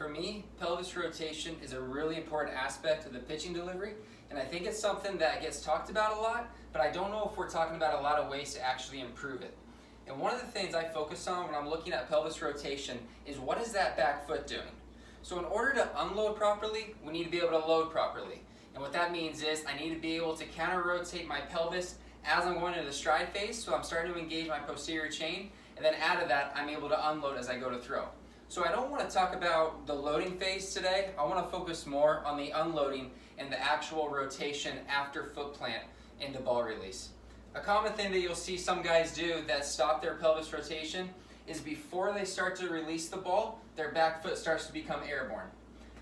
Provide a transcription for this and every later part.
For me, pelvis rotation is a really important aspect of the pitching delivery, and I think it's something that gets talked about a lot, but I don't know if we're talking about a lot of ways to actually improve it. And one of the things I focus on when I'm looking at pelvis rotation is what is that back foot doing? So in order to unload properly, we need to be able to load properly. And what that means is I need to be able to counter rotate my pelvis as I'm going into the stride phase, so I'm starting to engage my posterior chain, and then out of that, I'm able to unload as I go to throw. So I don't want to talk about the loading phase today. I want to focus more on the unloading and the actual rotation after foot plant into ball release. A common thing that you'll see some guys do that stop their pelvis rotation is before they start to release the ball, their back foot starts to become airborne.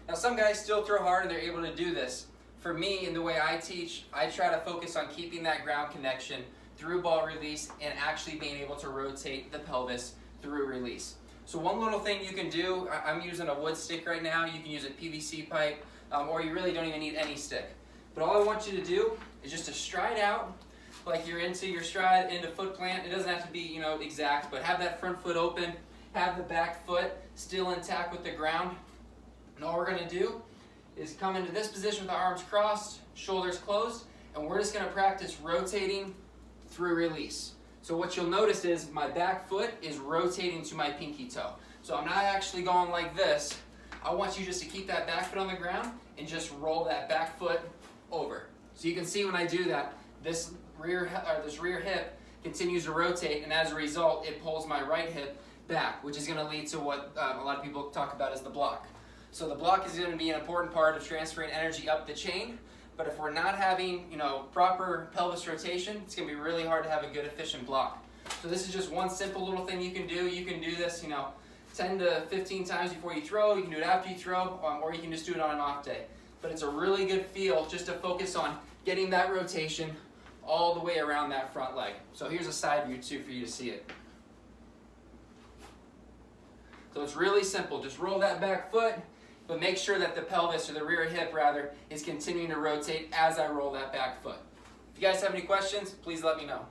Now some guys still throw hard and they're able to do this. For me, in the way I teach, I try to focus on keeping that ground connection through ball release and actually being able to rotate the pelvis through release. So one little thing you can do, I'm using a wood stick right now, you can use a PVC pipe, or you really don't even need any stick. But all I want you to do is just to stride out like you're into your stride, into foot plant. It doesn't have to be, exact, but have that front foot open, have the back foot still intact with the ground. And all we're gonna do is come into this position with the arms crossed, shoulders closed, and we're just gonna practice rotating through release. So what you'll notice is my back foot is rotating to my pinky toe. So I'm not actually going like this. I want you just to keep that back foot on the ground and just roll that back foot over. So you can see when I do that, this rear hip continues to rotate, and as a result, it pulls my right hip back, which is going to lead to what a lot of people talk about as the block. So the block is going to be an important part of transferring energy up the chain. But if we're not having, proper pelvis rotation, it's going to be really hard to have a good, efficient block. So this is just one simple little thing you can do. You can do this, 10 to 15 times before you throw. You can do it after you throw, or you can just do it on an off day. But it's a really good feel just to focus on getting that rotation all the way around that front leg. So here's a side view too for you to see it. So it's really simple. Just roll that back foot, but make sure that the pelvis, or the rear hip rather, is continuing to rotate as I roll that back foot. If you guys have any questions, please let me know.